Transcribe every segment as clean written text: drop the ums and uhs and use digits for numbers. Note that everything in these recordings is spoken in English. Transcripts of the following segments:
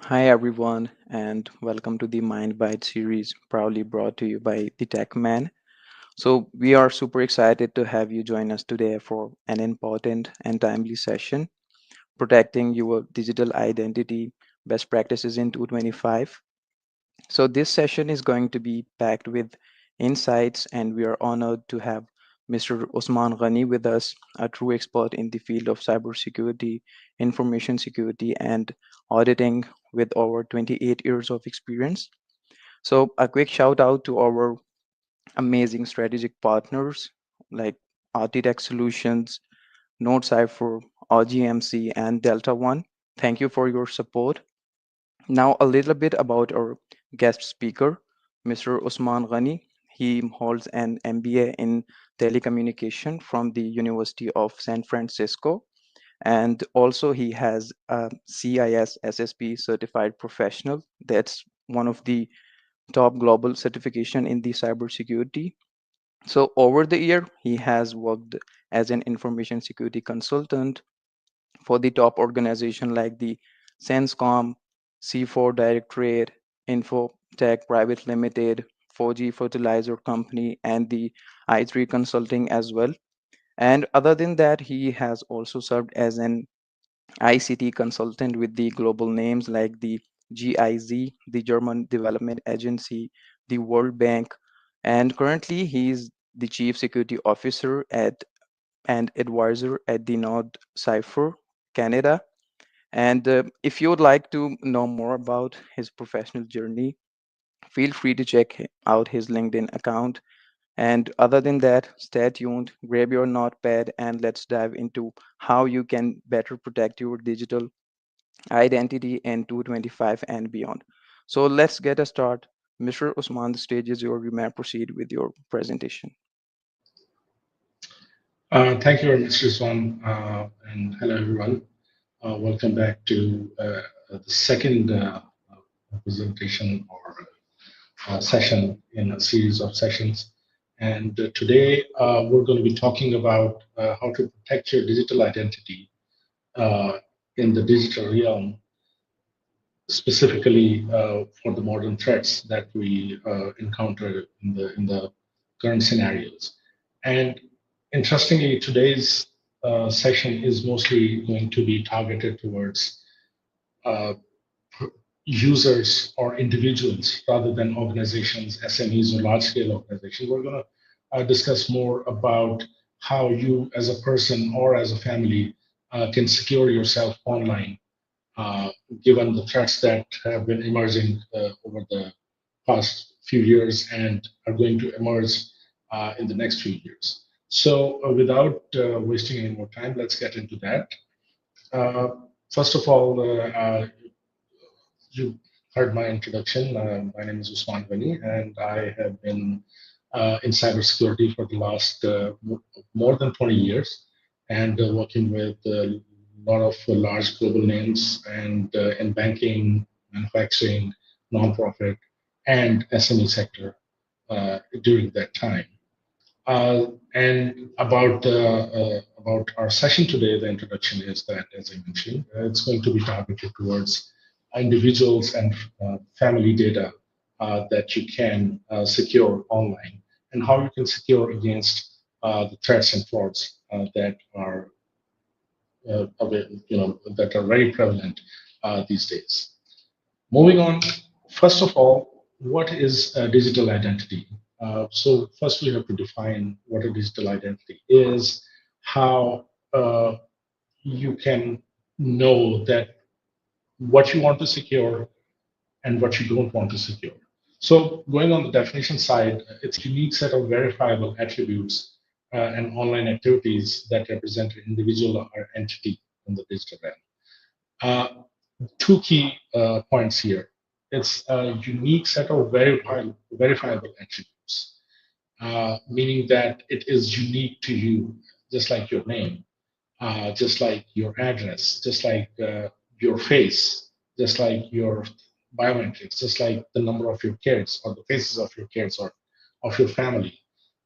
Hi everyone, and welcome to the Byte series, proudly brought to you by the TecMan. So we are super excited to have you join us today for an important and timely session, protecting your digital identity, best practices in 225. So this session is going to be packed with insights, and we are honored to have Mr. Usman Ghani with us, a true expert in the field of cybersecurity, information security, and auditing with over 28 years of experience. So a quick shout out to our amazing strategic partners like Architect Solutions, NodeCypher, RGMC, and Delta One. Thank you for your support. Now, a little bit about our guest speaker, Mr. Usman Ghani. He holds an MBA in telecommunication from the University of San Francisco, and also he has a CIS SSP certified professional. That's one of the top global certification in the cybersecurity. So over the year, he has worked as an information security consultant for the top organization like the Senscom, C4 Directorate, Infotech Private Limited, 4G Fertilizer Company, and the I3 Consulting as well. And other than that, he has also served as an ICT consultant with the global names like the GIZ, the German Development Agency, the World Bank, and currently he is the Chief Security Officer at and advisor at the NodeCypher Canada. And if you would like to know more about his professional journey, feel free to check out his LinkedIn account. And other than that, stay tuned, grab your notepad, and let's dive into how you can better protect your digital identity in 225 and beyond. So let's get a start. Mr. Usman, the stage is yours. You may proceed with your presentation. Thank you very much, Rizwan, and hello everyone. Welcome back to the second presentation or session in a series of sessions. And today we're going to be talking about how to protect your digital identity uh, in the digital realm, specifically for the modern threats that we encounter in the current scenarios. And interestingly, today's session is mostly going to be targeted towards uh, users or individuals rather than organizations, SMEs, or large scale organizations. We're going to discuss more about how you, as a person or as a family, can secure yourself online, uh, given the threats that have been emerging over the past few years and are going to emerge in the next few years. So, without wasting any more time, let's get into that. Uh, First of all, you heard my introduction. My name is Usman Ghani, and I have been in cybersecurity for the last more than 20 years, and working with a lot of large global names and in banking, manufacturing, nonprofit, and SME sector during that time. And about our session today, the introduction is that, as I mentioned, it's going to be targeted towards individuals and family data that you can secure online, and how you can secure against the threats and frauds that are that are very prevalent these days. Moving on, first of all, what is a digital identity? So first we have to define what a digital identity is, how you can know that what you want to secure and what you don't want to secure. So going on the definition side, it's a unique set of verifiable attributes and online activities that represent an individual or entity in the digital realm. Uh, Two key points here. It's a unique set of verifiable attributes, meaning that it is unique to you, just like your name, just like your address, just like your face, just like your biometrics, just like the number of your kids or the faces of your kids or of your family,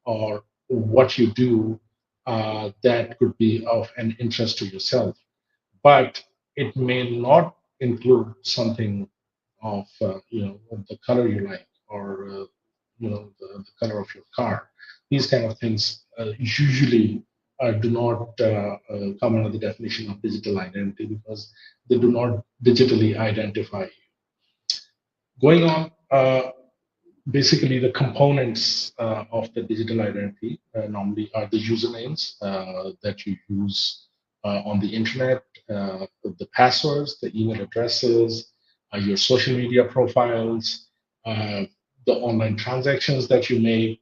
or what you do that could be of an interest to yourself, but it may not include something of the color you like, or the color of your car. These kind of things usually do not come under the definition of digital identity because they do not digitally identify you. Going on, basically the components of the digital identity normally are the usernames that you use on the internet, the passwords, the email addresses, your social media profiles, uh, the online transactions that you make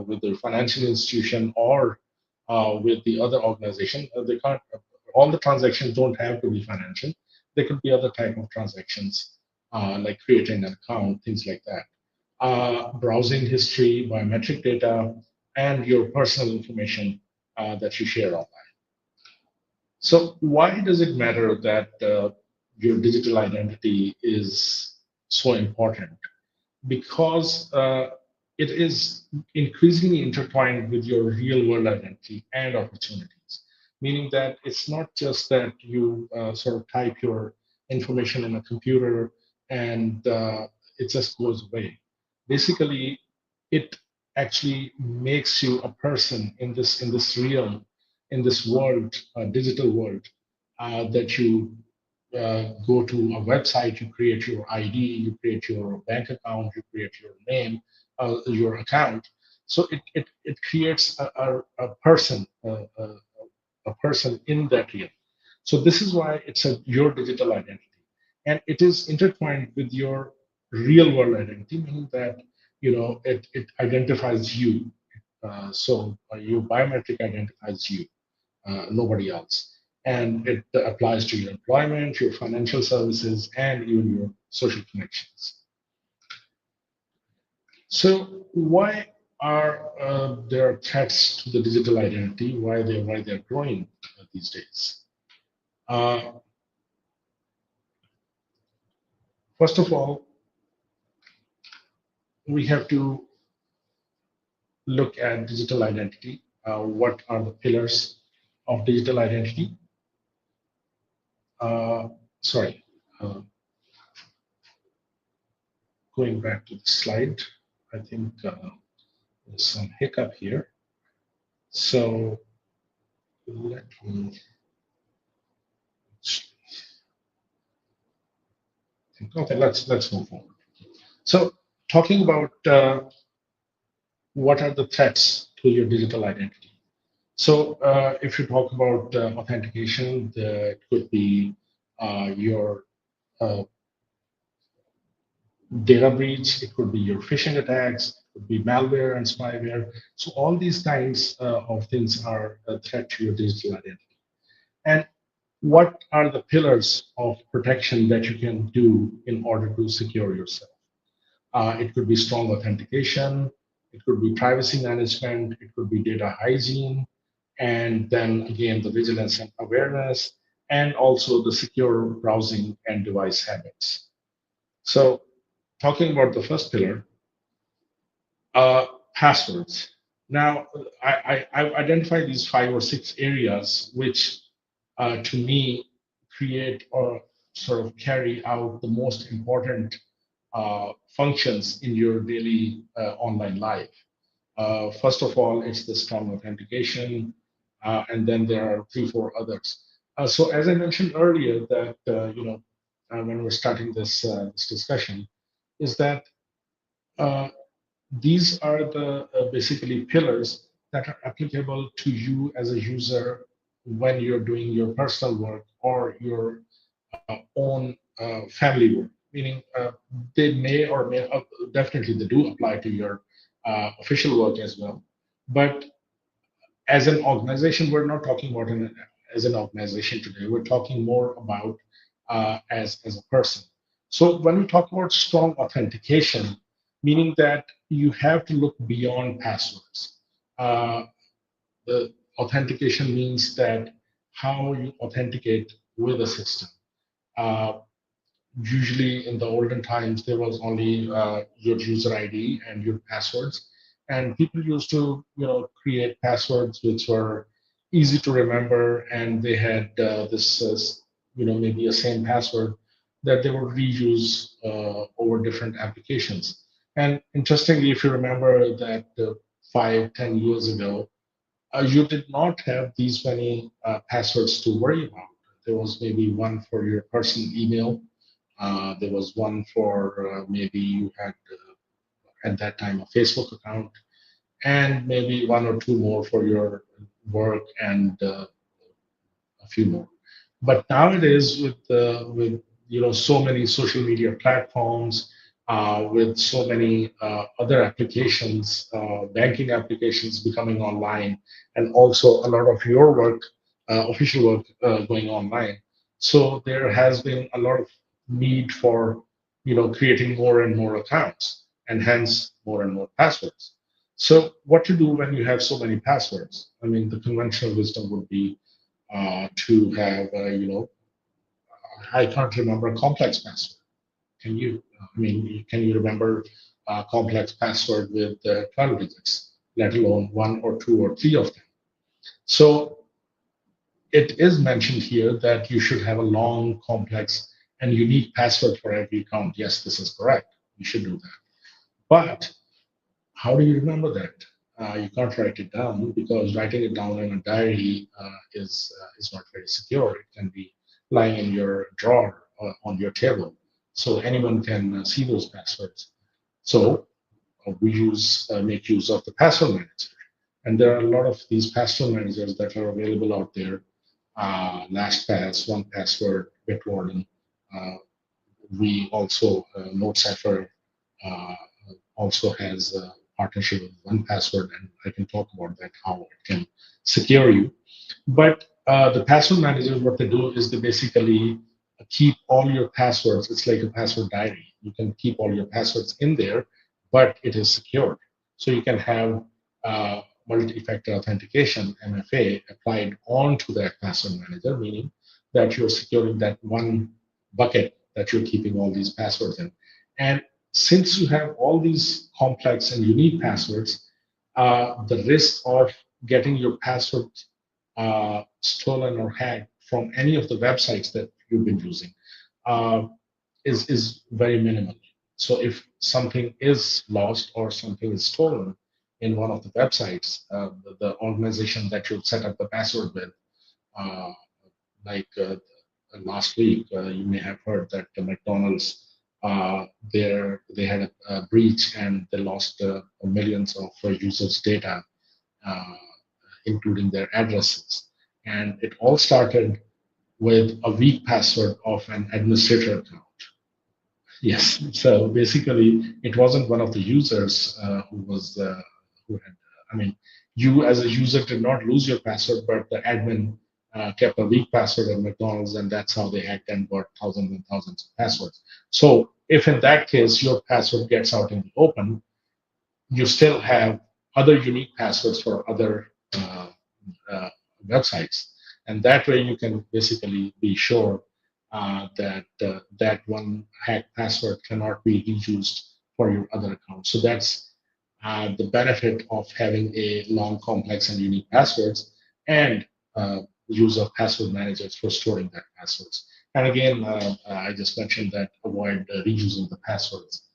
with the financial institution or with the other organization. They can't. All the transactions don't have to be financial. They could be other type of transactions, like creating an account, things like that. Browsing history, biometric data, and your personal information that you share online. So, why does it matter that your digital identity is so important? Because it is increasingly intertwined with your real world identity and opportunities, meaning that it's not just that you sort of type your information in a computer and it just goes away. Basically, it actually makes you a person in this realm, in this world, digital world, that you go to a website, you create your ID, you create your bank account, you create your name, your account. So it creates a person, a person in that realm. So this is why it's your digital identity, and it is intertwined with your real world identity, meaning that it identifies you. So your biometric identifies you, nobody else. And it applies to your employment, your financial services, and even your social connections. So why are there threats to the digital identity? Why they're growing these days? Uh, First of all, we have to look at digital identity. What are the pillars of digital identity? Uh, Sorry, uh, going back to the slide. I think there's some hiccup here. So let me think. Okay, let's move forward. So talking about what are the threats to your digital identity. So if you talk about authentication, it could be your uh, data breach, it could be your phishing attacks, it could be malware and spyware. So all these kinds of things are a threat to your digital identity. And what are the pillars of protection that you can do in order to secure yourself? It could be strong authentication, it could be privacy management, it could be data hygiene, and then again, the vigilance and awareness, and also the secure browsing and device habits. So, talking about the first pillar, uh, passwords. Now, I've identified these 5 or 6 areas which, to me, create or sort of carry out the most important functions in your daily online life. First of all, it's the strong authentication, and then there are 3, 4 others. So, as I mentioned earlier, that when we're starting this discussion, is that uh, these are the basically pillars that are applicable to you as a user when you're doing your personal work or your own family work. Meaning, they may or may definitely they do apply to your official work as well. But as an organization, we're not talking about as an organization today. We're talking more about as a person. So when we talk about strong authentication, meaning that you have to look beyond passwords. Uh, the authentication means that how you authenticate with a system. Uh, Usually in the olden times there was only your user ID and your passwords, and people used to create passwords which were easy to remember, and they had this maybe a same password, that they would reuse over different applications. And interestingly, if you remember that 5, 10 years ago, you did not have these many passwords to worry about. There was maybe one for your personal email. There was one for maybe you had at that time a Facebook account, and maybe one or two more for your work and a few more. But nowadays, with so many social media platforms, with so many other applications, banking applications becoming online, and also a lot of your work, official work, going online. So there has been a lot of need for creating more and more accounts, and hence more and more passwords. So what to do when you have so many passwords? I mean, the conventional wisdom would be to have, I can't remember a complex password. Can you? I mean, can you remember a complex password with 12 digits, let alone one or two or three of them? So it is mentioned here that you should have a long, complex, and unique password for every account. Yes, this is correct. You should do that. But how do you remember that? You can't write it down because writing it down in a diary is not very secure. It can be lying in your drawer or on your table, so anyone can see those passwords. So we make use of the password manager, and there are a lot of these password managers that are available out there. LastPass, OnePassword, Bitwarden. Uh, we also NodeCypher uh, also has a partnership with OnePassword, and I can talk about that how it can secure you. But the password manager, what they do is they basically keep all your passwords. It's like a password diary. You can keep all your passwords in there, but it is secured. So you can have multi-factor authentication (MFA) applied onto that password manager, meaning that you're securing that one bucket that you're keeping all these passwords in. And since you have all these complex and unique passwords, the risk of getting your password stolen or hacked from any of the websites that you've been using uh, is very minimal. So if something is lost or something is stolen in one of the websites, the organization that you set up the password with, uh, like last week, you may have heard that the McDonald's they had a breach and they lost millions of users' data, uh, including their addresses. And it all started with a weak password of an administrator account. Yes. So basically, it wasn't one of the users who had. I mean, you as a user did not lose your password, but the admin kept a weak password at McDonald's, and that's how they hacked and got thousands and thousands of passwords. So if in that case your password gets out in the open, you still have other unique passwords for other uh, websites, and that way you can basically be sure that that one hacked password cannot be reused for your other accounts. So that's the benefit of having a long, complex, and unique passwords, and use of password managers for storing that passwords. And again, I just mentioned that avoid reusing the passwords,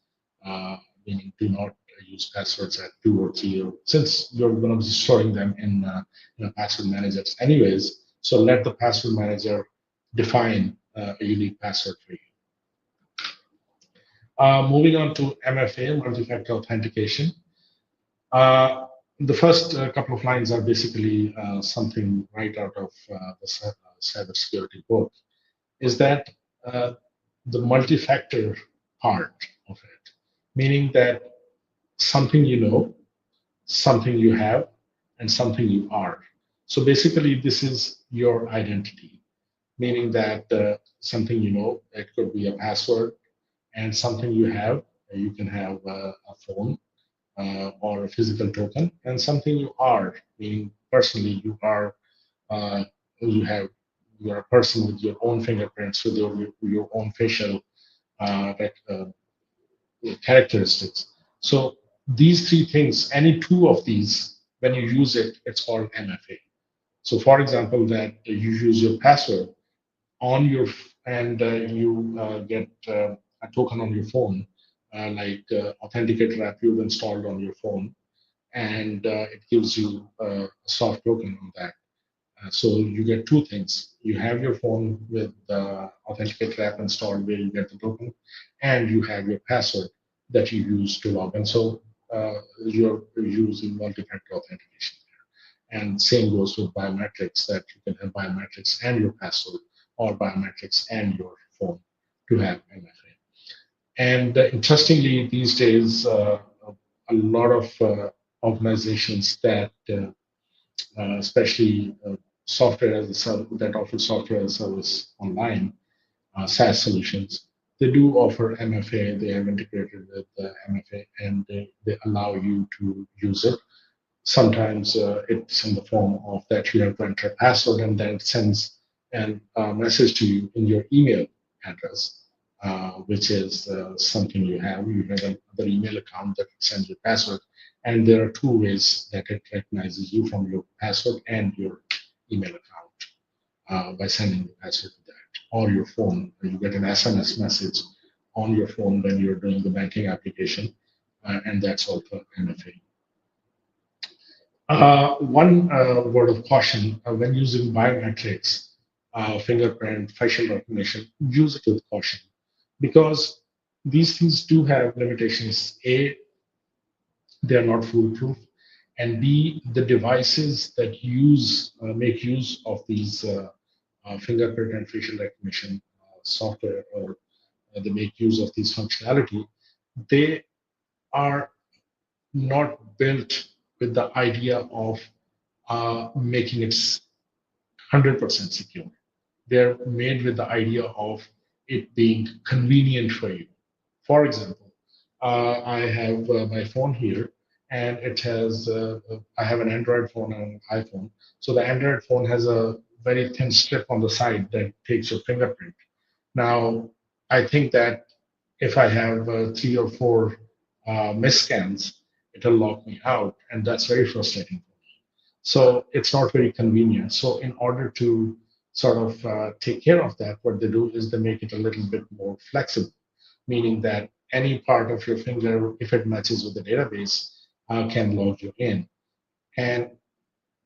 uh, meaning do not use passwords at two or three, or since you're going to be storing them in password managers anyways. So let the password manager define a unique password for you. Moving on to MFA, multi-factor authentication. Uh, the first couple of lines are basically something right out of the cybersecurity book, is that uh, the multi-factor part of it, meaning that something you know, something you have, and something you are. So basically, this is your identity, meaning that something you know, it could be a password, and something you have, you can have a phone or a physical token, and something you are, meaning personally you are, you have, you're a person with your own fingerprints, with your own facial uh, characteristics. So these three things, any two of these, when you use it, it's called MFA. So for example, that you use your password on your and you get a token on your phone, like Authenticator app you've installed on your phone, and it gives you a soft token on that. So you get two things. You have your phone with the Authenticator app installed where you get the token, and you have your password that you use to log in. So you're using multi-factor authentication. And same goes with biometrics, that you can have biometrics and your password, or biometrics and your phone to have MFA. And interestingly, these days, a lot of organizations that especially software as a service that offer software as a service online, SaaS solutions. They do offer MFA. They have integrated with MFA, and they allow you to use it. Sometimes it's in the form of that you have to enter a password, and then it sends a message to you in your email address, which is something you have. You have another email account that sends your password, and there are two ways that it recognizes you from your password and your email account by sending the password to that, or your phone. You get an SMS message on your phone when you're doing the banking application, and that's also MFA. One word of caution when using biometrics, fingerprint, facial recognition, use it with caution because these things do have limitations. A, they are not foolproof, and B, the devices that make use of these fingerprint and facial recognition software, or they make use of these functionality, they are not built with the idea of making it 100% secure. They're made with the idea of it being convenient for you. For example, I have my phone here, and I have an Android phone and an iPhone. So the Android phone has a very thin strip on the side that takes your fingerprint. Now, I think that if I have three or four misscans, it'll lock me out, and that's very frustrating. So it's not very convenient. So in order to sort of take care of that, what they do is they make it a little bit more flexible, meaning that any part of your finger, if it matches with the database, can log you in. And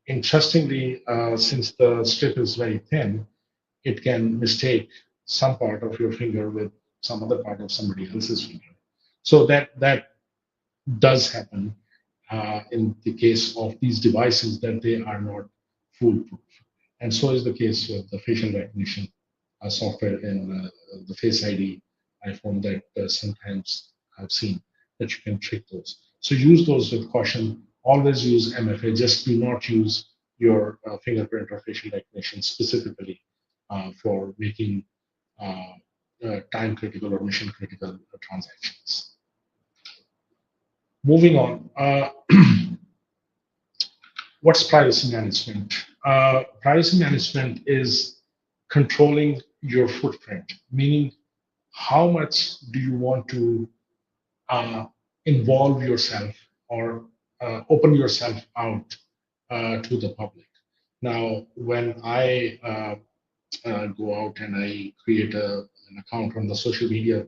interestingly, since the strip is very thin, it can mistake some part of your finger with some other part of somebody else's finger. So that does happen in the case of these devices, that they are not foolproof. And so is the case with the facial recognition software in the Face ID iPhone that sometimes I've seen that you can trick those. So use those with caution. Always use MFA. Just do not use your fingerprint or facial recognition specifically for making uh, time critical or mission critical transactions. Moving on. What's privacy management? Privacy management is controlling your footprint, meaning how much do you want to uh, involve yourself or open yourself out to the public. Now, when I go out and I create an account on the social media,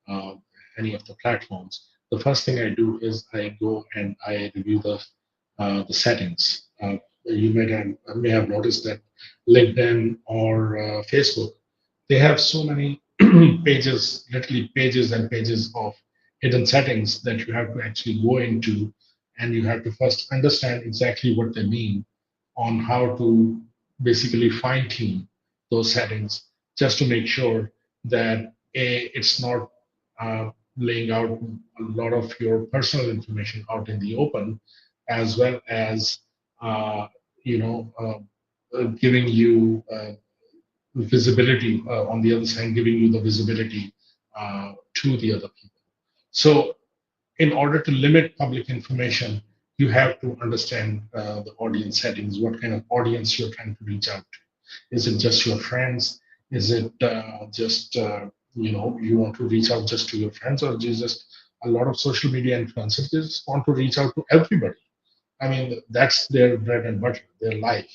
uh, any of the platforms, the first thing I do is I go and I review the settings. You may have noticed that LinkedIn or Facebook, they have so many pages, literally pages and pages of hidden settings that you have to actually go into, and you have to first understand exactly what they mean on how to basically fine tune those settings, just to make sure that it's not laying out a lot of your personal information out in the open, as well as uh, you know giving you visibility on the other side, giving you the visibility to the other people. So in order to limit public information, you have to understand the audience settings, what kind of audience you're trying to reach out to. Is it just your friends? Is it just, you want to reach out just to your friends, or is just a lot of social media influencers just want to reach out to everybody? I mean, that's their bread and butter, their life.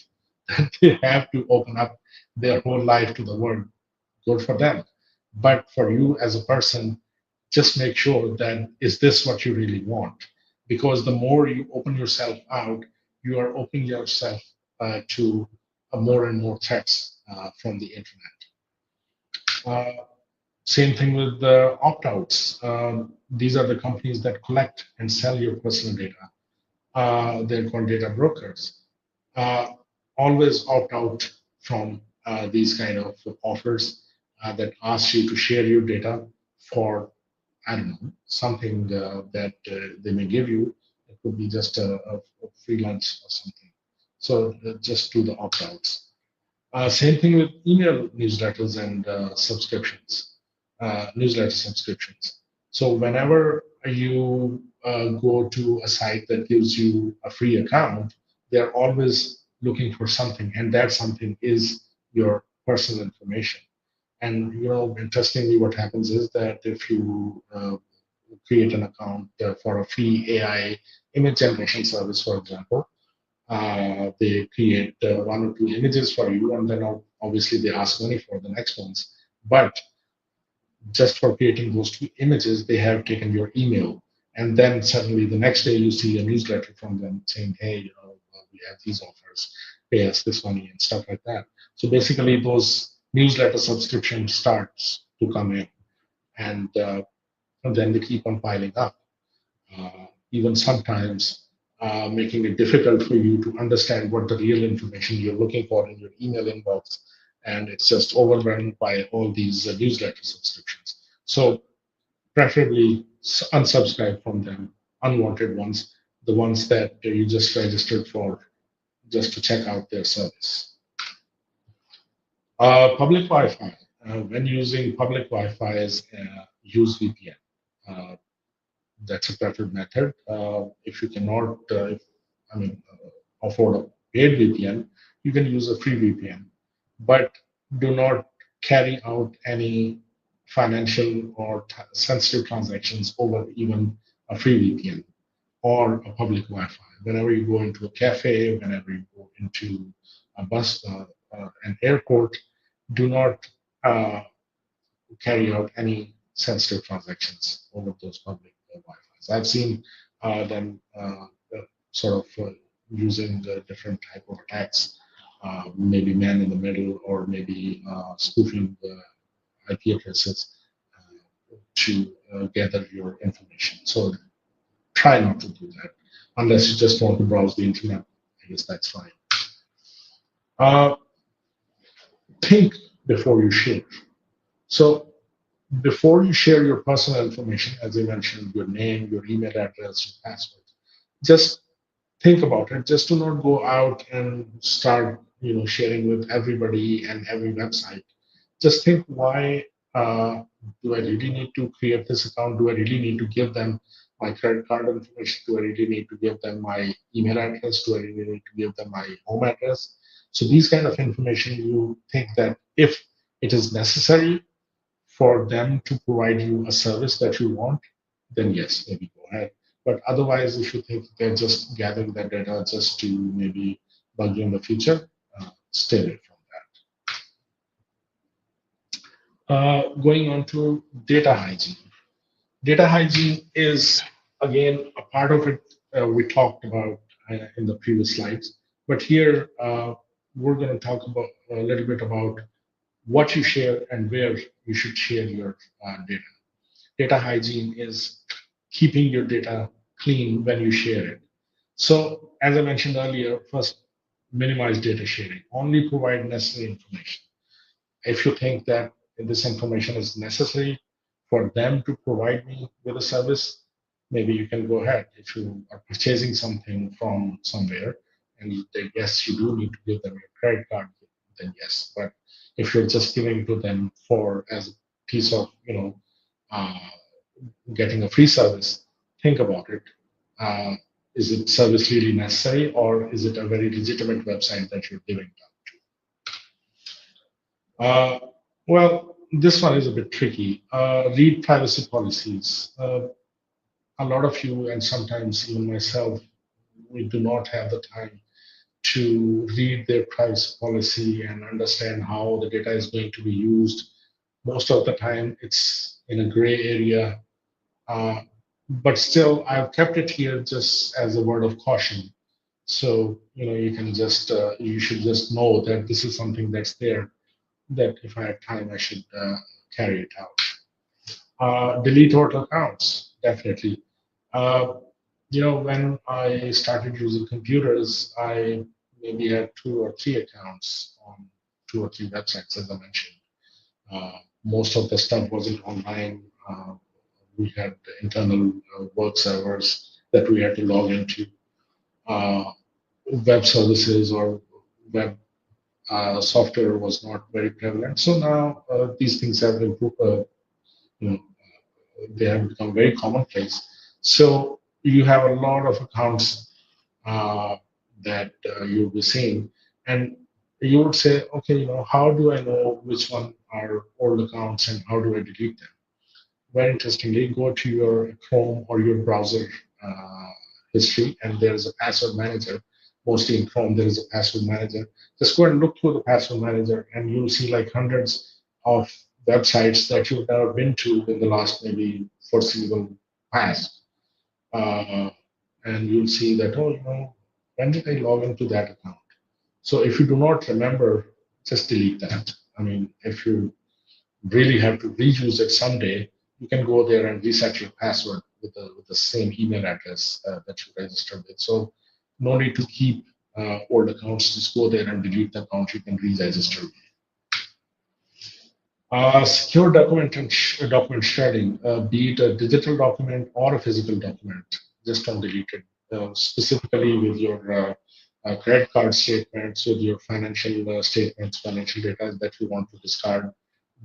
They have to open up their whole life to the world good for them. But for you as a person, just make sure that is this what you really want? Because the more you open yourself out, you are opening yourself to more and more threats from the internet. Uh, Same thing with the opt-outs. These are the companies that collect and sell your personal data. They're called data brokers. Uh, Always opt out from these kind of offers that ask you to share your data for, I don't know, something that they may give you. It could be just a free lunch or something. So just do the opt outs. Same thing with email newsletters and subscriptions, newsletter subscriptions. So whenever you go to a site that gives you a free account, they're always looking for something, and that something is your personal information. And interestingly, what happens is that if you create an account for a free AI image generation service, for example, they create one or two images for you, and then obviously they ask money for the next ones. But just for creating those two images, they have taken your email, and then suddenly the next day you see a newsletter from them saying, "Hey, we have these offers, pay us this money," and stuff like that. So basically, those newsletter subscriptions starts to come in, and then they keep on piling up, even sometimes making it difficult for you to understand what the real information you're looking for in your email inbox. And it's just overrun by all these newsletter subscriptions. So preferably unsubscribe from them, unwanted ones, the ones that you just registered for just to check out their service. Public Wi-Fi. When using public Wi-Fi, use VPN. Uh, that's a preferred method. If you cannot, I mean, afford a paid VPN, you can use a free VPN, but do not carry out any financial or sensitive transactions over even a free VPN or a public Wi-Fi. Whenever you go into a cafe, whenever you go into a bus, an airport, do not carry out any sensitive transactions over those public Wi-Fi's. I've seen them sort of using the different type of attacks, maybe man in the middle, or maybe spoofing the IP addresses to gather your information. So try not to do that unless you just want to browse the internet. I guess that's fine. Uh, think before you share. So before you share your personal information, as I mentioned, your name, your email address, your password, just think about it. Just do not go out and start, sharing with everybody and every website. Just think, why do I really need to create this account? Do I really need to give them my credit card information? Do I really need to give them my email address? Do I really need to give them my home address? So these kind of information, you think that if it is necessary for them to provide you a service that you want, then yes, maybe go ahead. But otherwise, if you think they're just gathering that data just to maybe bug you in the future, stay away from that. Going on to data hygiene. Data hygiene is, again, a part of it we talked about in the previous slides. But here, we're going to talk about a little bit about what you share and where you should share your data. Data hygiene is keeping your data clean when you share it. So, as I mentioned earlier, first, minimize data sharing. Only provide necessary information. If you think that this information is necessary for them to provide me with a service, maybe you can go ahead. If you are purchasing something from somewhere and yes, you do need to give them your credit card, then yes. But if you're just giving it to them for as a piece of, uh, getting a free service, think about it. Uh, is it service really necessary, or is it a very legitimate website that you're giving them? Uh, well, this one is a bit tricky. Read privacy policies. A lot of you, and sometimes even myself, we do not have the time to read their privacy policy and understand how the data is going to be used. Most of the time, it's in a gray area, uh, but still, I've kept it here just as a word of caution. So you can just you should just know that this is something that's there. That if I had time, I should carry it out. Delete old accounts, definitely. Uh, when I started using computers, I maybe had two or three accounts on two or three websites, as I mentioned. Most of the stuff wasn't online. We had internal work servers that we had to log into. Uh, Web services or web software was not very prevalent. So now these things have improved. You know, they have become very commonplace. So you have a lot of accounts uh, that you'll be seeing, and you would say, okay, how do I know which one are old accounts and how do I delete them? Very interestingly, go to your Chrome or your browser uh, history, and there is a password manager. Mostly in Chrome, there is a password manager. Just go and look through the password manager, and you'll see like hundreds of websites that you've never been to in the last maybe foreseeable past. Uh, and you'll see that, oh, when did I log into that account? So if you do not remember, just delete that. I mean, if you really have to reuse it someday, you can go there and reset your password with the same email address that you registered with. So no need to keep old accounts. Just go there and delete the account. You can re-register. Secure document sharing, be it a digital document or a physical document. Just don't delete it. Specifically with your credit card statements, with your financial statements, financial data that you want to discard,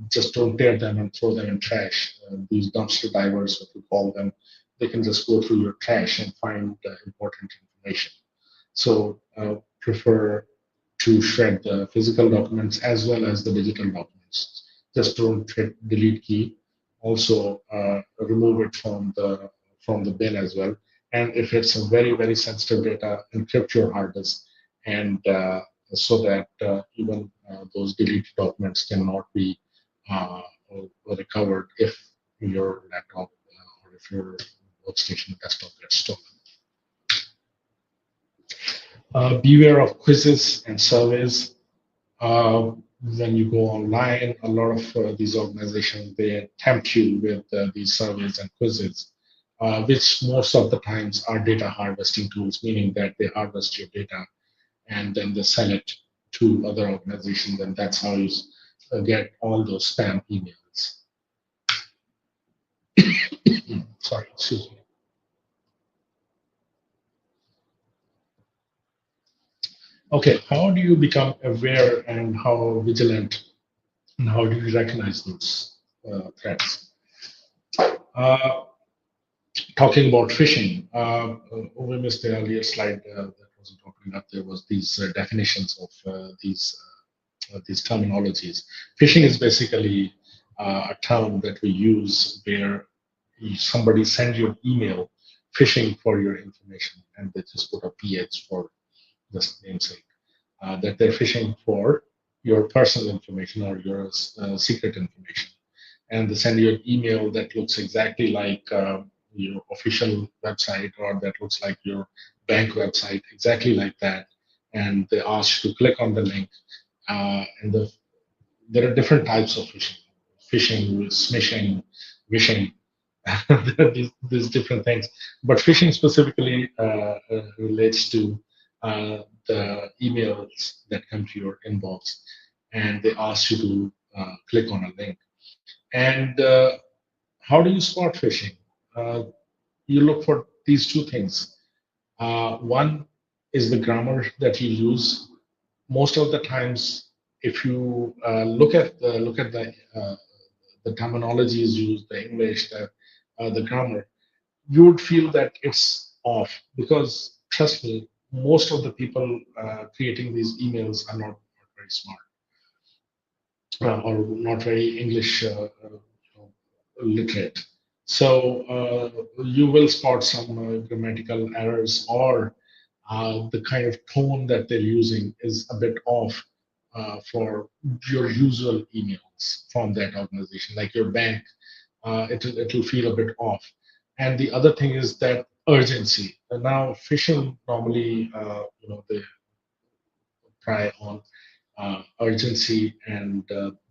just don't tear them and throw them in trash. These dumpster divers, what we call them, they can just go through your trash and find important information. So prefer to shred the physical documents as well as the digital documents. Just don't hit delete key. Also remove it from the bin as well. And if it's a very sensitive data, encrypt your hard disk, and so that even those deleted documents cannot be uh, recovered if your laptop or if your workstation desktop gets stolen. Beware of quizzes and surveys. Uh, when you go online, a lot of these organizations, they tempt you with these surveys and quizzes, which most of the times are data harvesting tools, meaning that they harvest your data and then they sell it to other organizations, and that's how you get all those spam emails. Sorry, excuse me. Okay, how do you become aware and how vigilant, and how do you recognize those threats? Uh, Talking about phishing, we missed the earlier slide that wasn't opening up. There was these definitions of these terminologies. Phishing is basically a term that we use where somebody sends you an email phishing for your information, and they just put a PH for just namesake. That they're phishing for your personal information or your secret information, and they send you an email that looks exactly like your official website, or that looks like your bank website, exactly like that. And they ask you to click on the link. There are different types of phishing, smishing, wishing. There are these different things. But phishing specifically relates to the emails that come to your inbox, and they ask you to click on a link. And how do you spot phishing? Uh, you look for these two things. One is the grammar that you use. Most of the times, if you look at the terminologies used, the English, the grammar, you would feel that it's off, because trust me, most of the people creating these emails are not very smart, or not very English literate. So you will spot some grammatical errors, or the kind of tone that they're using is a bit off. for your usual emails from that organization, like your bank. It'll feel a bit off. And the other thing is that urgency. And now phishing normally, they try on urgency and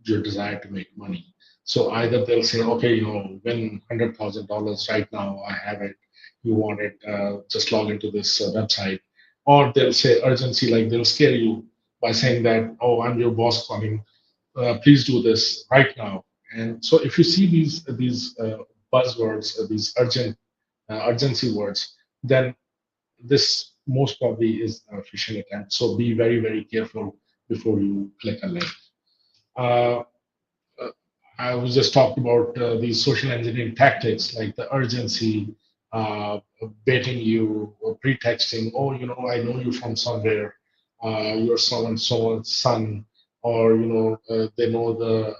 your desire to make money. So either they'll say, okay, win $100,000 right now. I have it. You want it? Just log into this website. Or they'll say urgency, like they'll scare you by saying that, oh, I'm your boss calling. Please do this right now. And so if you see these buzzwords, these urgency words, then this most probably is a phishing attempt. So be very, very careful before you click a link. Uh, uh, I was just talking about these social engineering tactics like the urgency, baiting you, or pretexting, oh, I know you from somewhere, you're so and so's son, or they know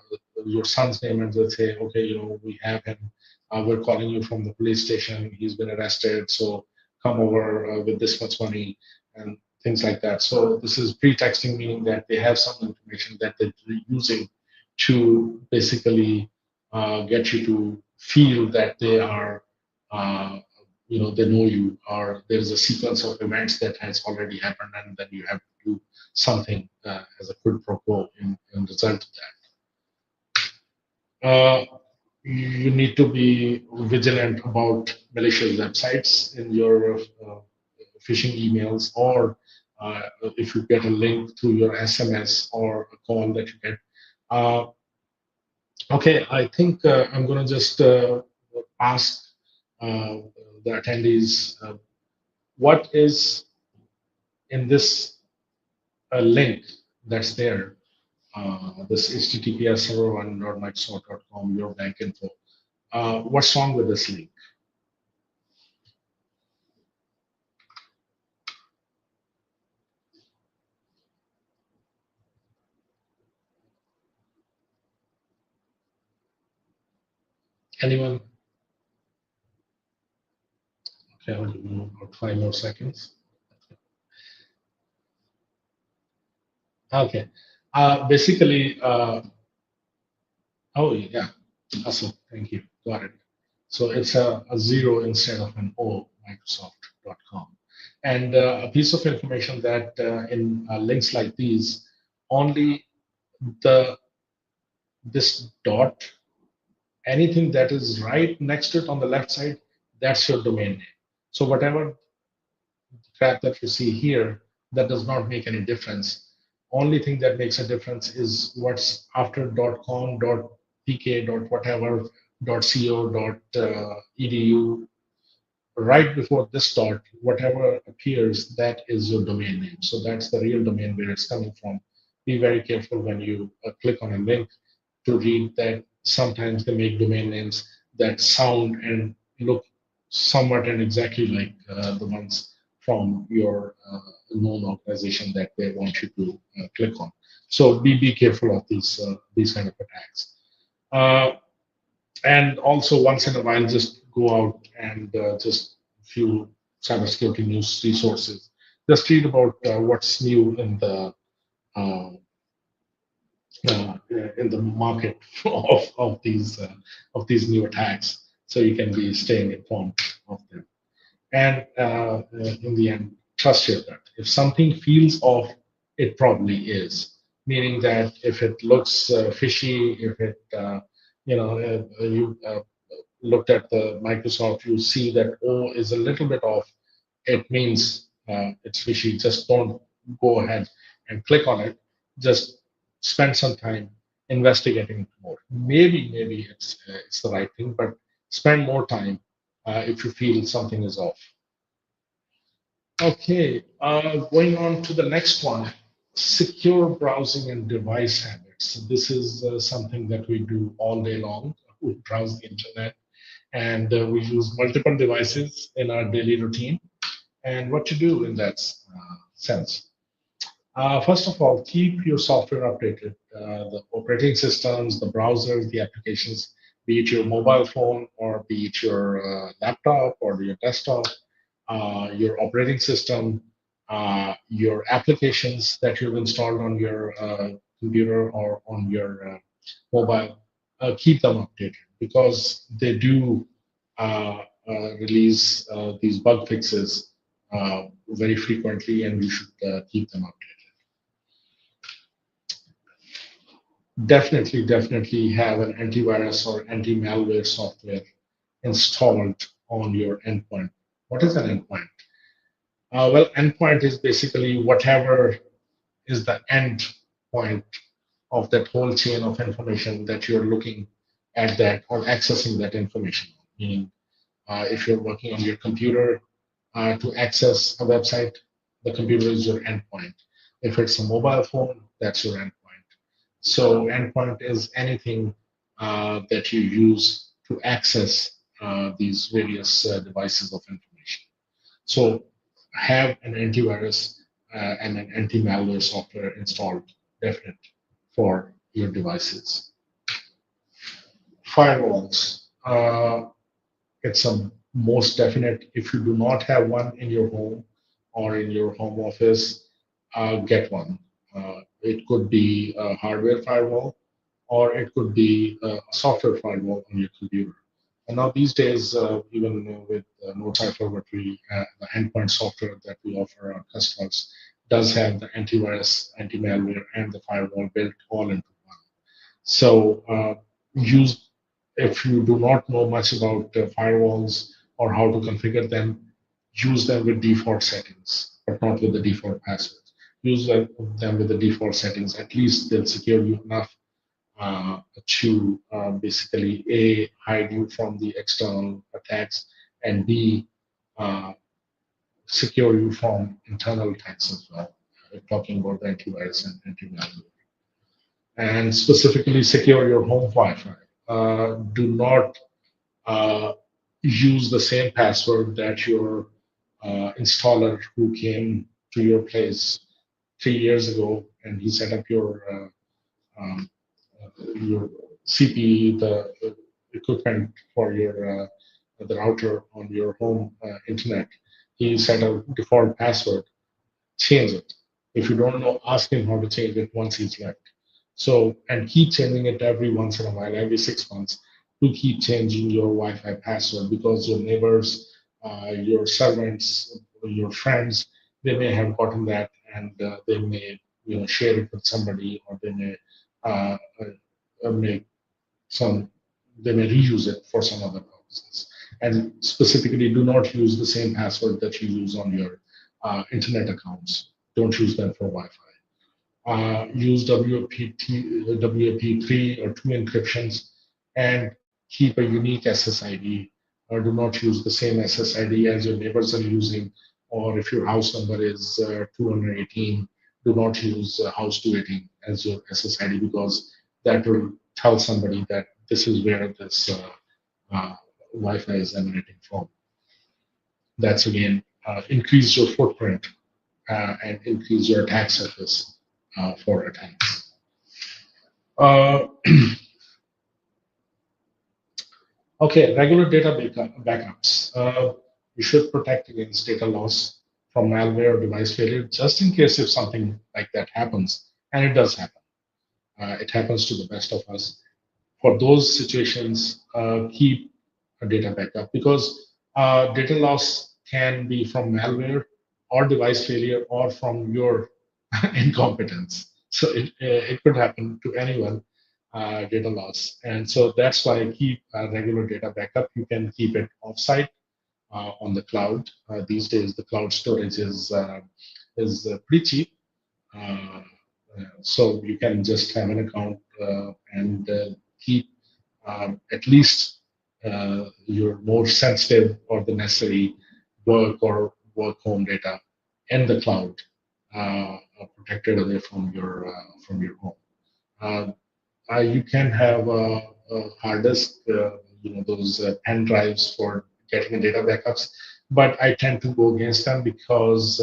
your son's name and they say, okay, we have him, we're calling you from the police station, he's been arrested, so come over with this much money and things like that. So this is pretexting, meaning that they have some information that they're using to basically get you to feel that they are, uh, they know you, or there's a sequence of events that has already happened, and then you have to do something as a quid pro quo in result of that. You need to be vigilant about malicious websites in your phishing emails, or if you get a link through your SMS or a call that you get. Uh, Okay, I think I'm going to just ask uh, the attendees what is in this link that's there, this HTTPS server one.microsoft.com, your bank info. What's wrong with this link? Anyone? Okay, I'll give you about 5 more seconds. Okay. Basically, oh, yeah. Awesome. Thank you. Got it. So it's a zero instead of an O, Microsoft.com. And a piece of information that in links like these, only the this dot, anything that is right next to it on the left side, that's your domain name. So whatever crap that you see here, that does not make any difference. Only thing that makes a difference is what's after .com, .pk, .whatever, .co, .edu. Right before this dot, whatever appears, that is your domain name. So that's the real domain where it's coming from. Be very careful when you click on a link to read that. Sometimes they make domain names that sound and look somewhat and exactly like the ones from your known organization that they want you to click on. So be careful of these kind of attacks. Uh, and also once in a while, just go out and just few cybersecurity news resources. Just read about what's new uh, in the market of these new attacks, so you can be staying informed of them. And in the end, trust your gut. If something feels off, it probably is. Meaning that if it looks fishy, if it you looked at the Microsoft, you see that O is a little bit off, it means it's fishy. Just don't go ahead and click on it. Just spend some time investigating more. Maybe it's the right thing, but spend more time if you feel something is off. Okay, going on to the next one, secure browsing and device habits. This is something that we do all day long. We browse the internet and we use multiple devices in our daily routine. And what to do in that sense? First of all, keep your software updated. The operating systems, the browsers, the applications, be it your mobile phone or be it your laptop or your desktop, your operating system. your applications that you've installed on your computer or on your mobile, keep them updated because they do release these bug fixes very frequently, and you should keep them updated. Definitely have an antivirus or anti-malware software installed on your endpoint. What is an endpoint? Well, endpoint is basically whatever is the end point of that whole chain of information that you're looking at that or accessing that information. Meaning, if you're working on your computer to access a website, the computer is your endpoint. If it's a mobile phone, that's your endpoint. So endpoint is anything that you use to access these various devices of information. So have an antivirus and an anti-malware software installed, definite, for your devices. Firewalls. It's a most definite. If you do not have one in your home or in your home office, get one. It could be a hardware firewall or it could be a software firewall on your computer. And now these days, even with NodeCypher, the endpoint software that we offer our customers does have the antivirus, anti-malware, and the firewall built all into one. So use if you do not know much about firewalls or how to configure them, use them with default settings, but not with the default passwords. Use them with the default settings. At least they'll secure you enough to basically A, hide you from the external attacks, and B, uh, secure you from internal attacks as well. Talking about the antivirus and anti-malware. And specifically secure your home Wi-Fi. Do not use the same password that your installer who came to your place 3 years ago and he set up your CPE, the equipment for your the router on your home internet. He set a default password. Change it. If you don't know, ask him how to change it once he's left. So, and keep changing it every once in a while, every 6 months, to keep changing your Wi-Fi password because your neighbors, your servants, your friends, they may have gotten that and they may, share it with somebody, or they may uh, make some, they may reuse it for some other purposes. And specifically, do not use the same password that you use on your internet accounts. Don't use them for Wi-Fi. Use WAP3 or two encryptions and keep a unique SSID, or do not use the same SSID as your neighbors are using, or if your house number is 218, do not use house 218 as your SSID because that will tell somebody that this is where this Wi-Fi is emanating from. That's again increase your footprint and increase your attack surface for attacks. Uh, okay, regular data backups. You should protect against data loss from malware or device failure, just in case if something like that happens, and it does happen. It happens to the best of us. For those situations, keep a data backup because data loss can be from malware or device failure or from your incompetence. So it could happen to anyone, data loss. And so that's why I keep a regular data backup. You can keep it offsite on the cloud. These days, the cloud storage is pretty cheap. Uh, so you can just have an account and keep at least your more sensitive or the necessary work or work home data in the cloud, protected away from your home. You can have a hard disk, those pen drives for getting data backups, but I tend to go against them because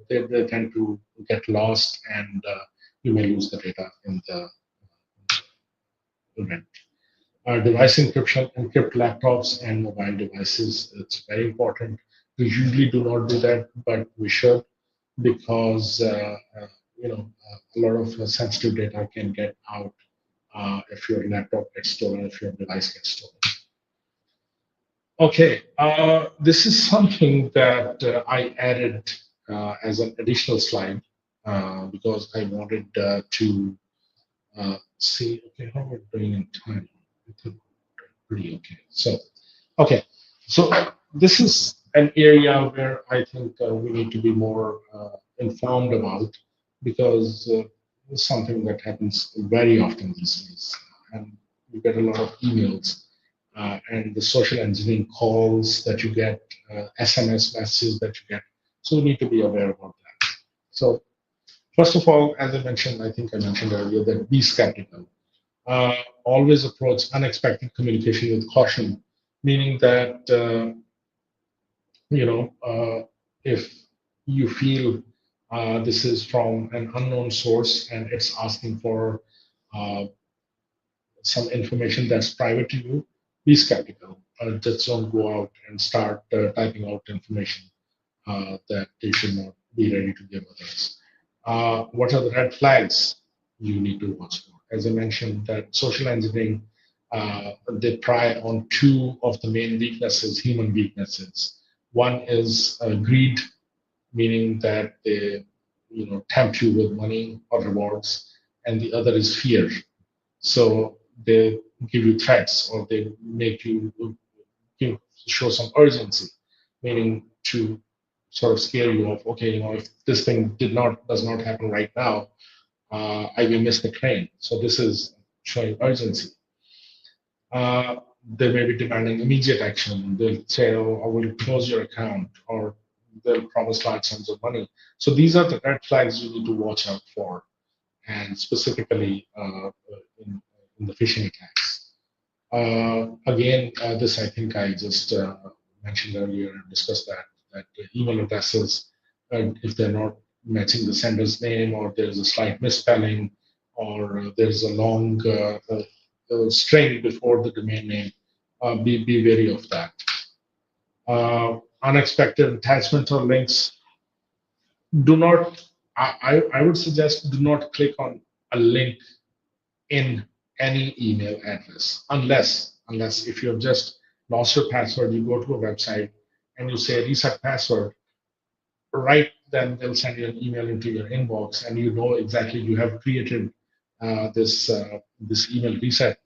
they tend to get lost and you may lose the data in the event. Device encryption, encrypt laptops and mobile devices. It's very important. We usually do not do that, but we should because a lot of sensitive data can get out if your laptop gets stolen, if your device gets stolen. Okay, this is something that I added as an additional slide because I wanted to see, okay, how we're doing in time. I think pretty okay. Okay, so this is an area where I think we need to be more informed about because it's something that happens very often these days. And you get a lot of emails and the social engineering calls that you get, SMS messages that you get. So we need to be aware about that. So first of all, as I mentioned, I think I mentioned earlier that be skeptical. Always approach unexpected communication with caution, meaning that if you feel this is from an unknown source and it's asking for uh, some information that's private to you, be skeptical. Just don't go out and start typing out information that they should not be ready to give others. What are the red flags you need to watch for? As I mentioned, that social engineering, they pry on two of the main weaknesses, human weaknesses. One is greed, meaning that they, tempt you with money or rewards, and the other is fear. So they give you threats or they make you show some urgency, meaning to sort of scare you off. Okay, if this thing does not happen right now, I will miss the train. So this is showing urgency. Uh, they may be demanding immediate action. They'll say, "Oh, I will close your account," or they'll promise large sums of money. So these are the red flags you need to watch out for, and specifically in the phishing attacks. Again, this I think I just mentioned earlier and discussed that the email addresses, if they're not matching the sender's name, or there's a slight misspelling, or there's a long string before the domain name, be wary of that. Unexpected attachments or links. Do not. I would suggest do not click on a link in any email address unless if you have just lost your password, you go to a website and you say reset password, right then they'll send you an email into your inbox and you know exactly you have created this email reset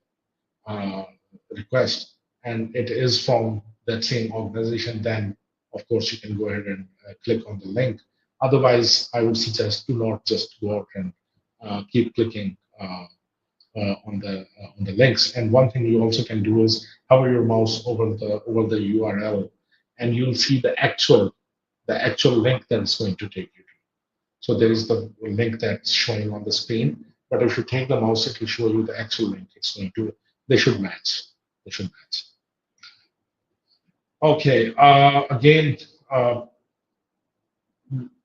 uh, request and it is from that same organization. Then of course you can go ahead and click on the link. Otherwise I would suggest do not just go out and keep clicking on the links. And one thing you also can do is hover your mouse over the URL, and you'll see the actual link that it's going to take you to. So there is the link that's showing on the screen, but if you take the mouse, it will show you the actual link. It's going to they should match. They should match. Okay. Again,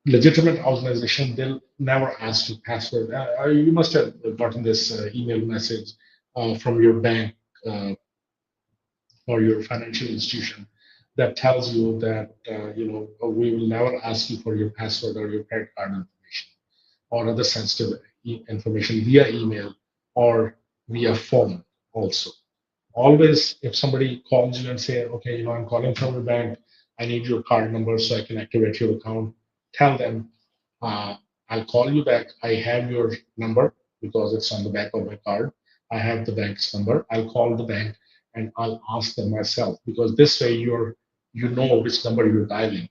legitimate organization, they'll never ask you password. You must have gotten this email message from your bank or your financial institution that tells you that we will never ask you for your password or your credit card information or other sensitive information via email or via phone also. Always, if somebody calls you and say, okay, I'm calling from your bank, I need your card number so I can activate your account, tell them, uh, I'll call you back. I have your number because it's on the back of my card. I have the bank's number. I'll call the bank and I'll ask them myself because this way you know which number you're dialing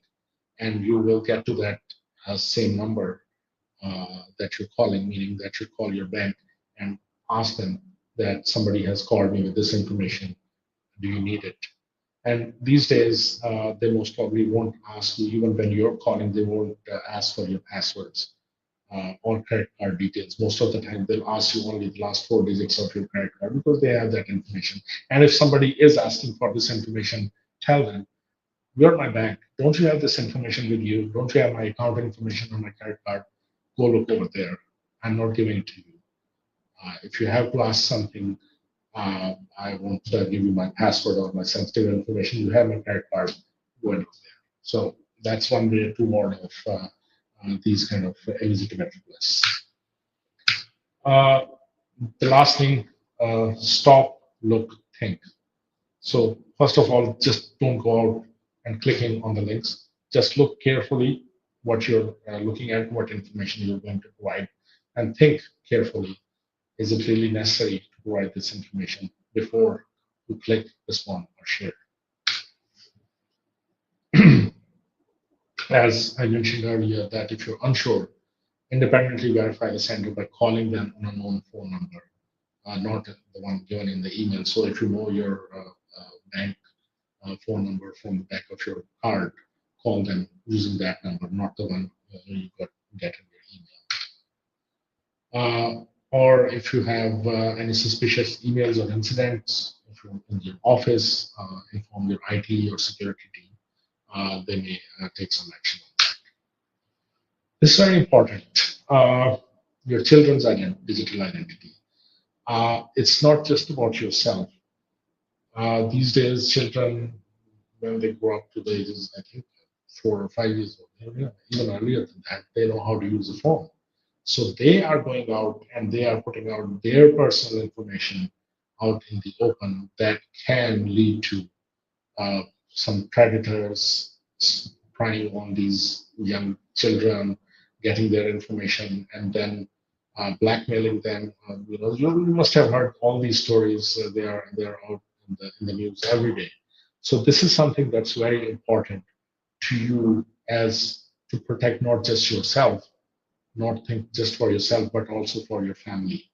and you will get to that same number that you're calling, meaning that you call your bank and ask them that somebody has called me with this information. Do you need it? And these days, they most probably won't ask you, even when you're calling, they won't ask for your passwords or credit card details. Most of the time, they'll ask you only the last four digits of your credit card because they have that information. And if somebody is asking for this information, tell them, you're my bank. Don't you have this information with you? Don't you have my account information on my credit card? Go look over there. I'm not giving it to you. If you have to ask something, I won't give you my password or my sensitive information. You have my credit card. Go and look there. So that's one way to warn of these kind of illegitimate requests. Uh, the last thing, stop, look, think. So first of all, just don't go out and clicking on the links. Just look carefully what you're looking at, what information you're going to provide, and think carefully. Is it really necessary to provide this information before you click, respond, or share? As I mentioned earlier, that if you're unsure, independently verify the sender by calling them on a known phone number, not the one given in the email. So if you know your bank phone number from the back of your card, call them using that number, not the one you get in your email. Or if you have any suspicious emails or incidents, if you're in your office, inform your IT or security team. They may take some action on that. This is very important. Your children's digital identity. It's not just about yourself. These days, children, when they grow up to the ages, I think 4 or 5 years old, even earlier than that, they know how to use a phone. So they are going out and they are putting out their personal information out in the open that can lead to some predators prying on these young children, getting their information, and then blackmailing them. You must have heard all these stories. They are out in the news every day. So this is something that's very important to you as to protect not just yourself, not think just for yourself, but also for your family,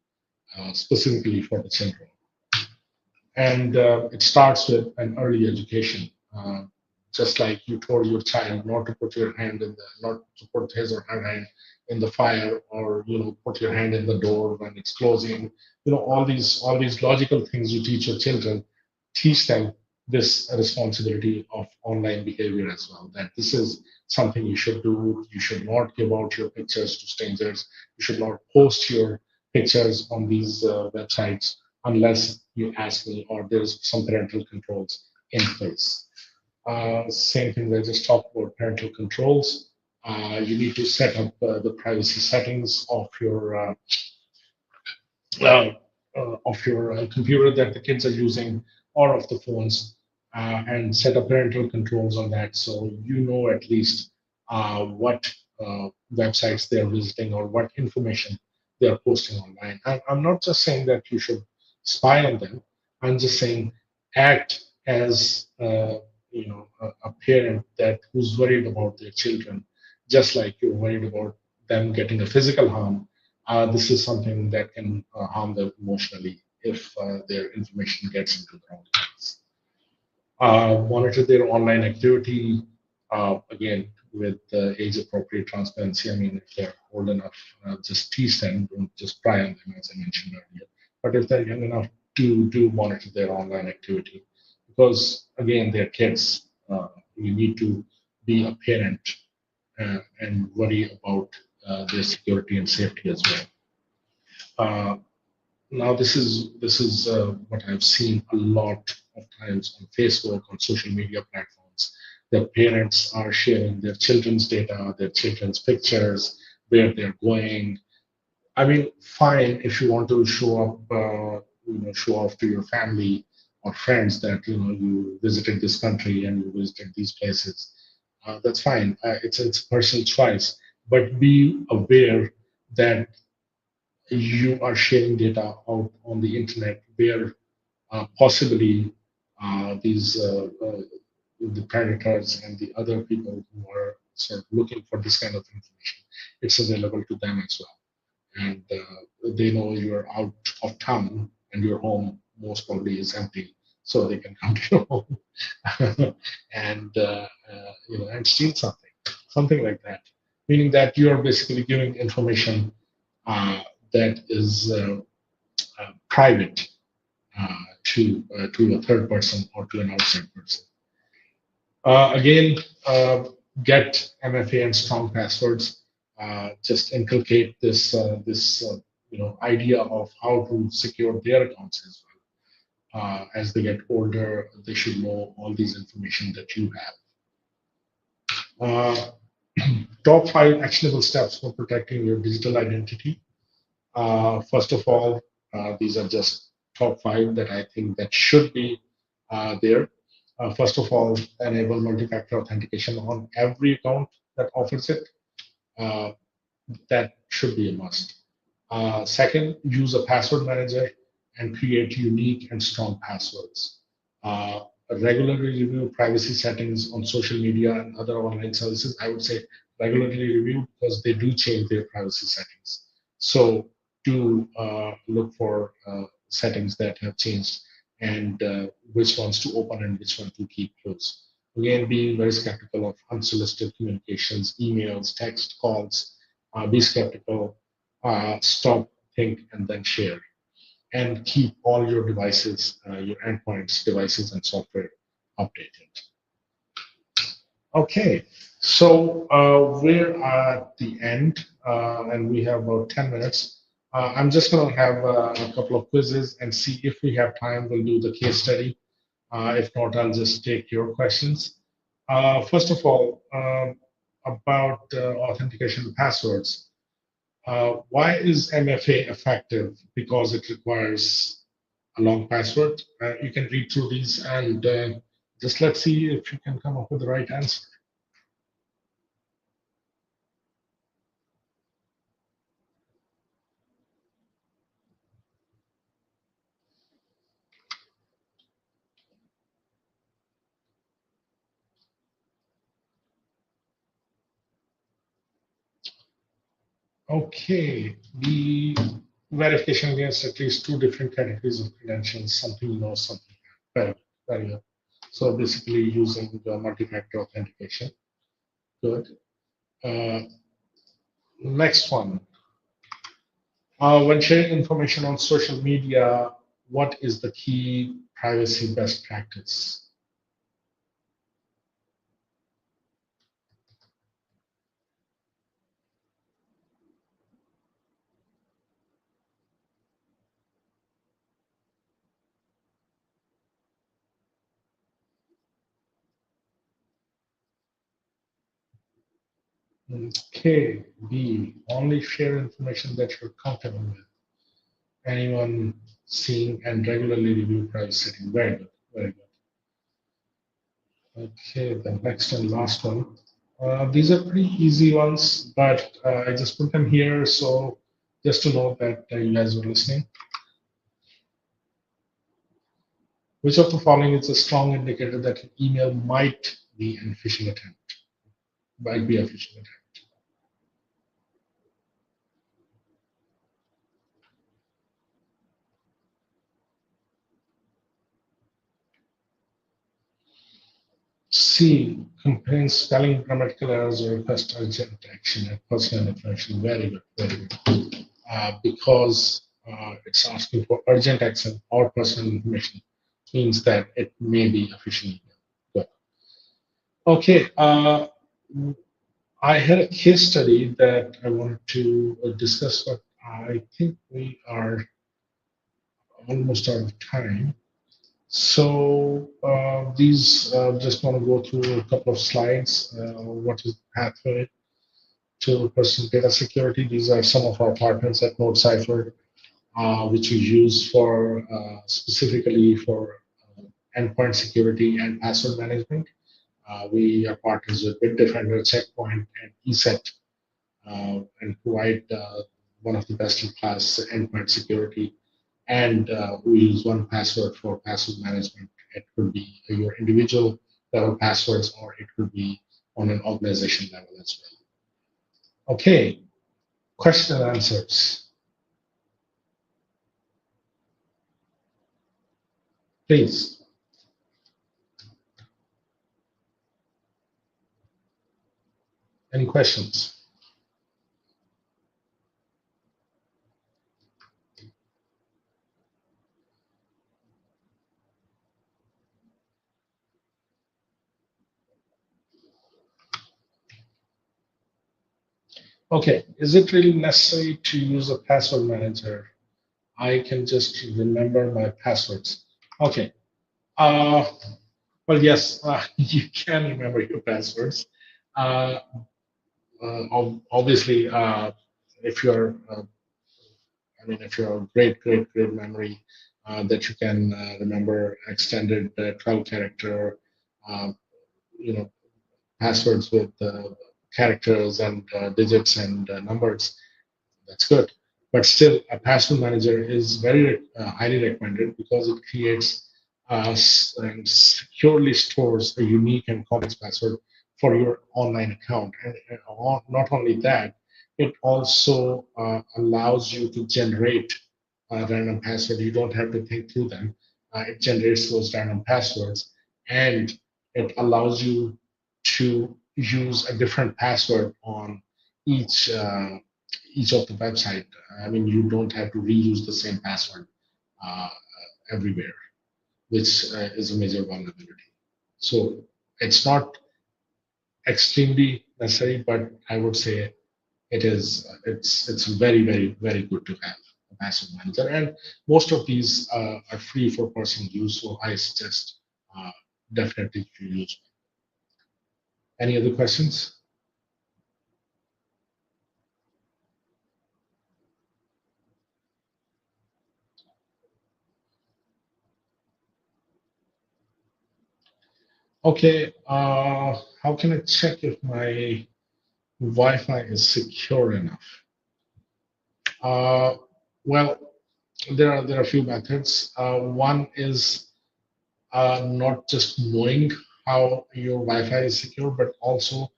specifically for the children. And it starts with an early education. Just like you told your child not to put your hand in the, not to put his or her hand in the fire, or put your hand in the door when it's closing. All these logical things you teach your children. Teach them this responsibility of online behavior as well. That this is something you should do. You should not give out your pictures to strangers. You should not post your pictures on these websites unless you ask me or there's some parental controls in place. Same thing I just talked about parental controls. You need to set up the privacy settings uh, of your computer that the kids are using or of the phones, and set up parental controls on that so you know at least what websites they're visiting or what information they're posting online. I'm not just saying that you should spy on them. I'm just saying act as a parent that who's worried about their children, just like you're worried about them getting a physical harm. This is something that can harm them emotionally if their information gets into the wrong hands. Monitor their online activity, again, with age-appropriate transparency. I mean, if they're old enough, just teach them, don't just pry on them, as I mentioned earlier. But if they're young enough, do monitor their online activity, because again, they're kids. You need to be a parent and worry about their security and safety as well. Uh, Now this is what I've seen a lot of times on Facebook, on social media platforms. The parents are sharing their children's data, their children's pictures, where they're going. I mean, fine if you want to show up, show off to your family or friends that you visited this country and you visited these places. That's fine. It's a personal choice, but be aware that you are sharing data out on the internet where possibly the predators and the other people who are sort of looking for this kind of information, it's available to them as well. And they know you're out of town and your home most probably is empty, so they can come to your home and steal something like that. Meaning that you are basically giving information uh, that is private to a third person or to an outside person. Again, get MFA and strong passwords. Just inculcate this idea of how to secure their accounts as well. As they get older, they should know all these information that you have. Top 5 actionable steps for protecting your digital identity. First of all, these are just top 5 that I think that should be there. First of all, enable multi-factor authentication on every account that offers it. Uh, that should be a must. Second, use a password manager and create unique and strong passwords. Uh, Regularly review privacy settings on social media and other online services. I would say regularly review because they do change their privacy settings. So do look for settings that have changed and which ones to open and which one to keep closed. Again, being very skeptical of unsolicited communications, emails, text, calls, be skeptical, stop, think, and then share. And keep all your devices, your endpoints, devices, and software updated. Okay, so we're at the end, and we have about 10 minutes. I'm just going to have a couple of quizzes and see if we have time. We'll do the case study. If not, I'll just take your questions. First of all, about authentication passwords. Why is MFA effective? Because it requires a long password. You can read through these and just let's see if you can come up with the right answer. Okay, the verification against at least 2 different categories of credentials, something you know, something very, very good. So basically using the multi-factor authentication. Good. Uh, Next one. When sharing information on social media, what is the key privacy best practice? Okay, B, only share information that you're comfortable with. Anyone seeing and regularly review privacy setting. Very good, very good. Okay, the next and last one. These are pretty easy ones, but I just put them here so just to know that you guys were listening. Which of the following is a strong indicator that an email might be a phishing attempt? Might be a phishing attempt. C, contains spelling, grammatical errors, or request urgent action and personal information. Very good, very good. Because it's asking for urgent action or personal information, means that it may be a phishing email. Good. Okay, I had a case study that I wanted to discuss, but I think we are almost out of time. So these just want to go through a couple of slides. What is the pathway to personal data security? These are some of our partners at NodeCypher, which we use for specifically for endpoint security and password management. We are partners with Bitdefender, Checkpoint, and ESET, and provide one of the best-in-class endpoint security. And we use one password for password management. It could be your individual level passwords, or it could be on an organization level as well. Okay, question and answers, please. Any questions? Okay, is it really necessary to use a password manager? I can just remember my passwords. Okay. Uh, well, yes, you can remember your passwords. Uh, obviously, if you're, if you have great memory that you can remember extended 12 character, uh, you know, passwords with characters and digits and numbers, that's good. But still, a password manager is very highly recommended because it creates and securely stores a unique and complex password for your online account. And not only that, it also allows you to generate random password. You don't have to think through them. It generates those random passwords, and it allows you to use a different password on each each of the website. I mean, you don't have to reuse the same password uh, everywhere, which is a major vulnerability. So it's not extremely necessary, but I would say it's very good to have a password manager, and most of these are free for personal use. So I suggest uh, definitely to use. Any other questions? Okay, how can I check if my Wi-Fi is secure enough? Uh, well, there are a few methods. One is not just knowing how your Wi-Fi is secure, but also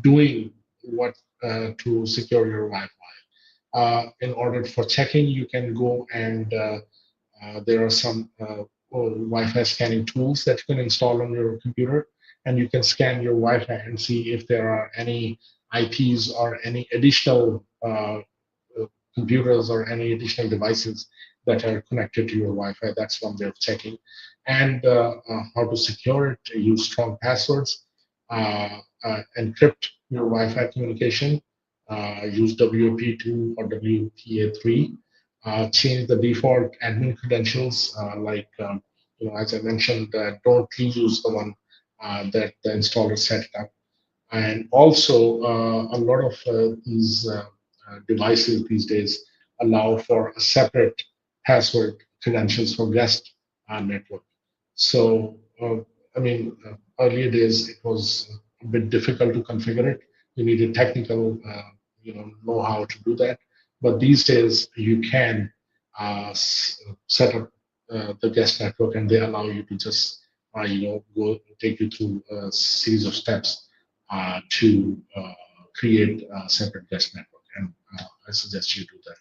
doing what to secure your Wi-Fi. In order for checking, you can go and there are some Wi-Fi scanning tools that you can install on your computer, and you can scan your Wi-Fi and see if there are any IPs or any additional computers or any additional devices that are connected to your Wi-Fi. That's one way of checking. And how to secure it: use strong passwords, encrypt your Wi-Fi communication, use WP2 or WPA3, change the default admin credentials, as I mentioned, don't reuse the one that the installer set up. And also, a lot of these devices these days allow for a separate password credentials for guest network. So, earlier days it was a bit difficult to configure it. You needed technical, know-how to do that. But these days you can set up the guest network, and they allow you to just, go take you through a series of steps to create a separate guest network. And I suggest you do that.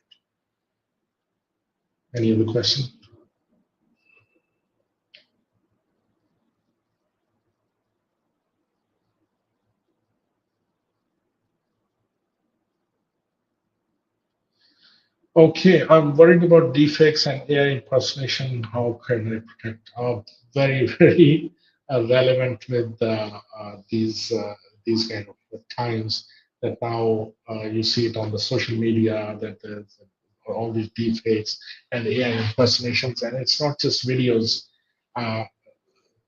Any other question? Okay, I'm worried about defects and AI impersonation. How can I protect? Very, very relevant with these kind of times that now you see it on the social media that there's all these defects and AI impersonations, and it's not just videos. Uh,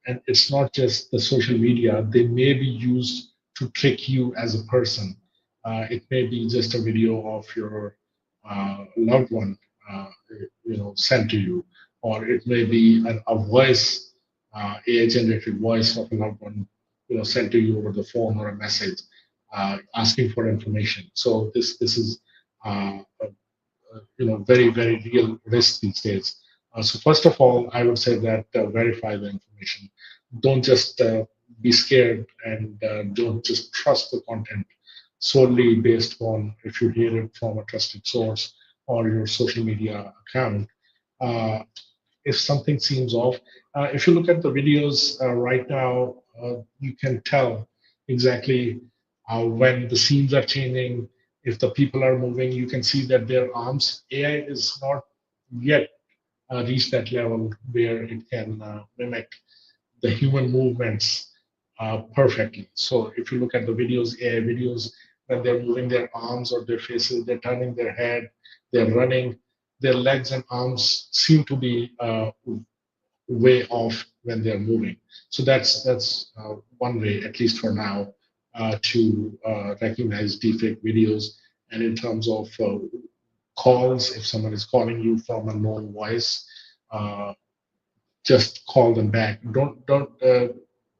and it's not just the social media. They may be used to trick you as a person. It may be just a video of your loved one, sent to you, or it may be a voice, AI-generated voice of a loved one, sent to you over the phone or a message asking for information. So this is very real risk these days. So first of all, I would say that verify the information. Don't just be scared, and don't just trust the content solely based on if you hear it from a trusted source or your social media account. Uh, if something seems off, if you look at the videos right now, you can tell exactly when the scenes are changing, if the people are moving. You can see that their arms. AI is not yet reached that level where it can mimic the human movements perfectly. So if you look at the videos, AI videos, when they're moving their arms or their faces, they're turning their head, they're running, their legs and arms seem to be way off when they're moving. So that's one way, at least for now, to recognize deepfake videos. And in terms of calls, if someone is calling you from a known voice, uh, just call them back. Don't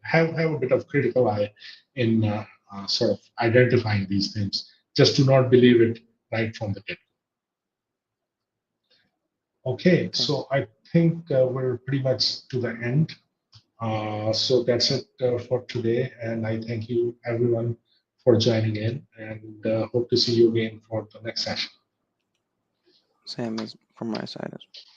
have a bit of critical eye in sort of identifying these things. Just do not believe it right from the get. Okay, Thank so I think we're pretty much to the end. So that's it for today, and I thank you everyone for joining in, and hope to see you again for the next session. Same as from my side as well.